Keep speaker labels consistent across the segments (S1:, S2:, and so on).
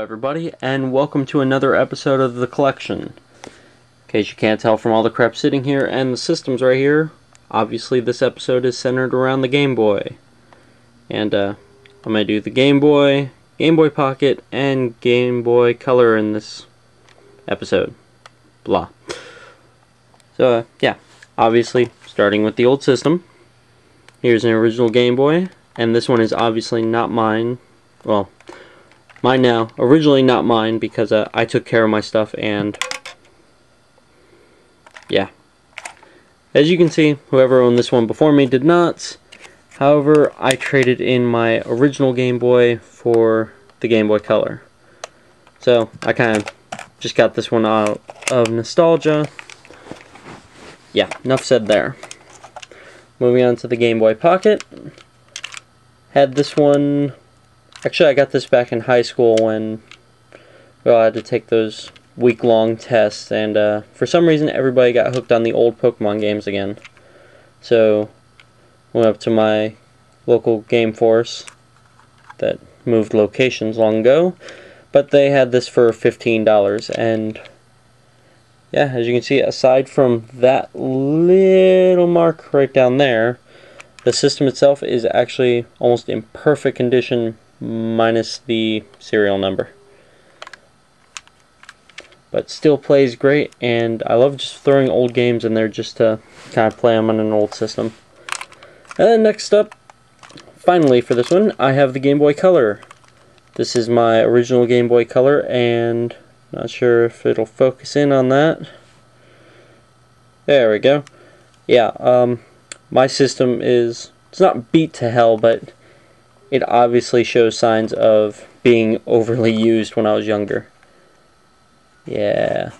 S1: Everybody, and welcome to another episode of The Collection. In case you can't tell from all the crap sitting here and the systems right here, obviously this episode is centered around the Game Boy. And I'm going to do the Game Boy, Game Boy Pocket, and Game Boy Color in this episode. Blah. So, yeah, obviously starting with the old system. Here's an original Game Boy, and this one is obviously not mine. Well, mine now. Originally not mine because I took care of my stuff, and yeah. As you can see, whoever owned this one before me did not. However, I traded in my original Game Boy for the Game Boy Color. So, I kind of just got this one out of nostalgia. Yeah, enough said there. Moving on to the Game Boy Pocket. Had this one... Actually, I got this back in high school when I had to take those week-long tests, and for some reason everybody got hooked on the old Pokemon games again. So, went up to my local Game Force that moved locations long ago, but they had this for $15, and yeah, as you can see, aside from that little mark right down there, the system itself is actually almost in perfect condition, minus the serial number. But still plays great, and I love just throwing old games in there just to kind of play them on an old system. And then next up, finally for this one, I have the Game Boy Color. This is my original Game Boy Color, and not sure if it'll focus in on that. There we go. Yeah, my system is, it's not beat to hell, but it obviously shows signs of being overly used when I was younger. Yeah,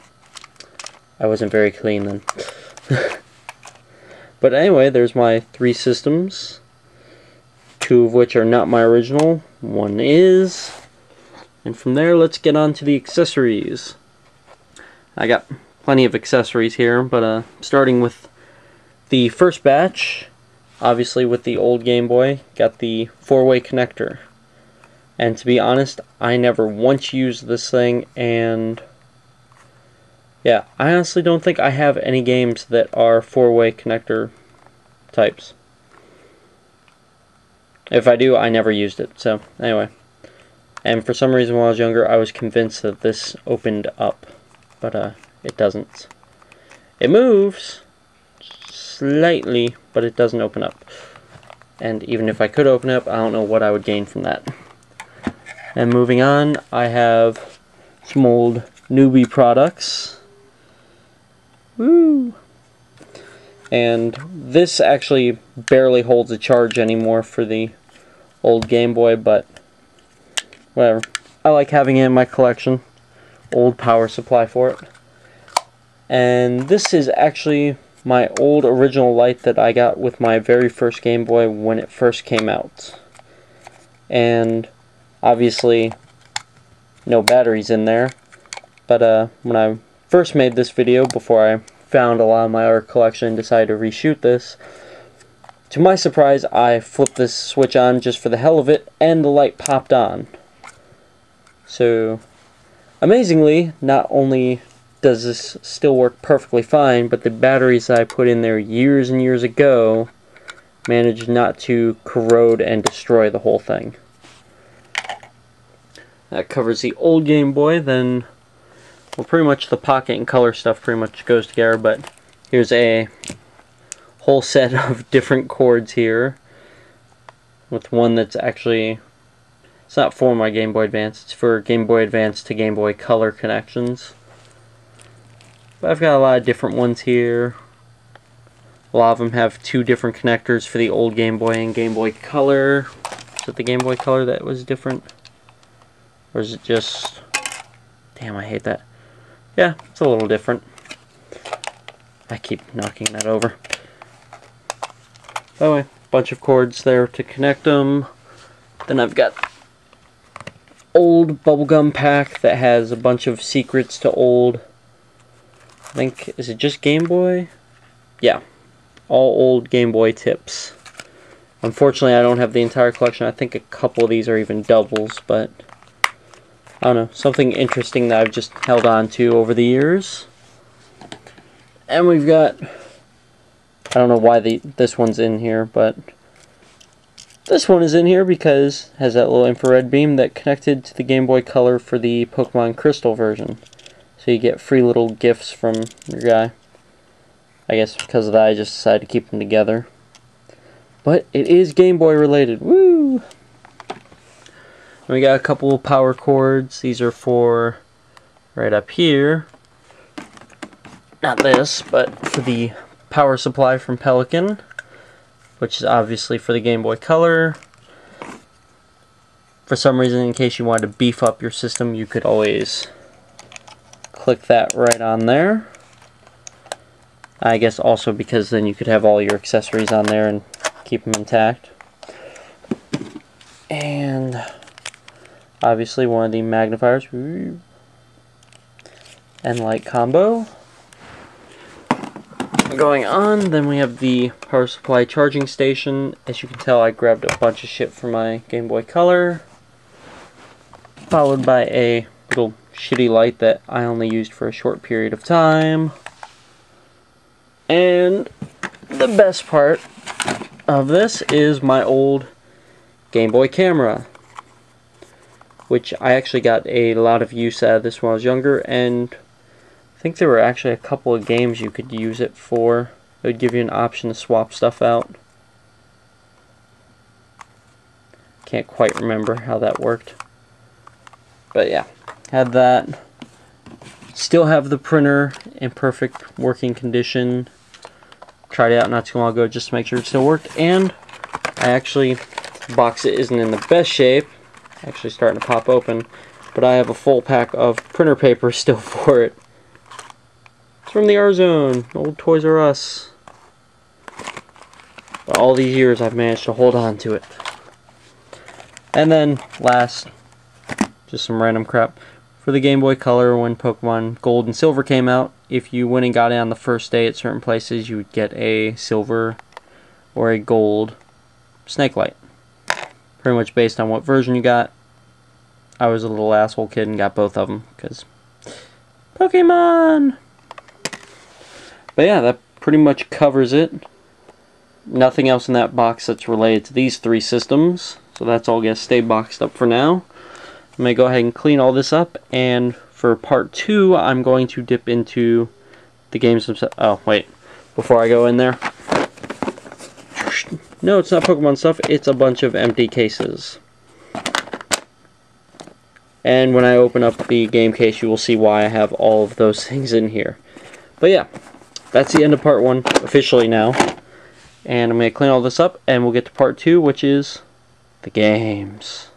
S1: I wasn't very clean then. But anyway, there's my three systems. Two of which are not my original. One is. And from there, let's get on to the accessories. I got plenty of accessories here, but starting with the first batch, obviously with the old Game Boy, got the 4-way connector. And to be honest, I never once used this thing, and yeah, I honestly don't think I have any games that are 4-way connector types. If I do, I never used it, so anyway. And for some reason when I was younger, I was convinced that this opened up, but it doesn't. It moves slightly, but it doesn't open up. And even if I could open it up, I don't know what I would gain from that. And moving on, I have some old newbie products. Woo! And this actually barely holds a charge anymore for the old Game Boy, but whatever. I like having it in my collection. Old power supply for it. And this is actually my old original light that I got with my very first Game Boy when it first came out. And obviously no batteries in there, but when I first made this video, before I found a lot of my art collection and decided to reshoot this, to my surprise I flipped this switch on just for the hell of it, and the light popped on. So amazingly, not only does this still work perfectly fine, but the batteries that I put in there years and years ago managed not to corrode and destroy the whole thing. That covers the old Game Boy. Then, well, pretty much the Pocket and Color stuff pretty much goes together, but here's a whole set of different cords here, with one that's actually, it's not for my Game Boy Advance, it's for Game Boy Advance to Game Boy Color connections. But I've got a lot of different ones here. A lot of them have two different connectors for the old Game Boy and Game Boy Color. Is it the Game Boy Color that was different? Or is it just... Damn, I hate that. Yeah, it's a little different. I keep knocking that over. Anyway, bunch of cords there to connect them. Then I've got old bubblegum pack that has a bunch of secrets to old... I think, is it just Game Boy? Yeah, all old Game Boy tips. Unfortunately, I don't have the entire collection. I think a couple of these are even doubles, but I don't know, something interesting that I've just held on to over the years. And we've got, I don't know why this one's in here, but this one is in here because it has that little infrared beam that connected to the Game Boy Color for the Pokemon Crystal version. So you get free little gifts from your guy. I guess because of that I just decided to keep them together. But it is Game Boy related. Woo! And we got a couple power cords. These are for right up here. Not this, but for the power supply from Pelican, which is obviously for the Game Boy Color. For some reason, in case you wanted to beef up your system, you could always click that right on there. I guess also because then you could have all your accessories on there and keep them intact. And obviously one of the magnifiers and light combo. Going on, then we have the power supply charging station. As you can tell, I grabbed a bunch of shit for my Game Boy Color, followed by a little shitty light that I only used for a short period of time. And the best part of this is my old Game Boy camera, which I actually got a lot of use out of this when I was younger, and I think there were actually a couple of games you could use it for. It would give you an option to swap stuff out. Can't quite remember how that worked. But yeah, had that. Still have the printer in perfect working condition. Tried it out not too long ago just to make sure it still worked. And I actually, the box isn't in the best shape. Actually starting to pop open. But I have a full pack of printer paper still for it. From the R-Zone, old Toys R Us. But all these years I've managed to hold on to it. And then last, just some random crap. For the Game Boy Color, when Pokemon Gold and Silver came out, if you went and got it on the first day at certain places, you would get a silver or a gold snake light. Pretty much based on what version you got. I was a little asshole kid and got both of them, because Pokemon! But yeah, that pretty much covers it. Nothing else in that box that's related to these three systems. So that's all going to stay boxed up for now. I'm going to go ahead and clean all this up. And for part 2, I'm going to dip into the games themselves. Oh, wait. Before I go in there. No, it's not Pokemon stuff. It's a bunch of empty cases. And when I open up the game case, you will see why I have all of those things in here. But yeah. That's the end of part 1, officially now. And I'm going to clean all this up, and we'll get to part 2, which is the games.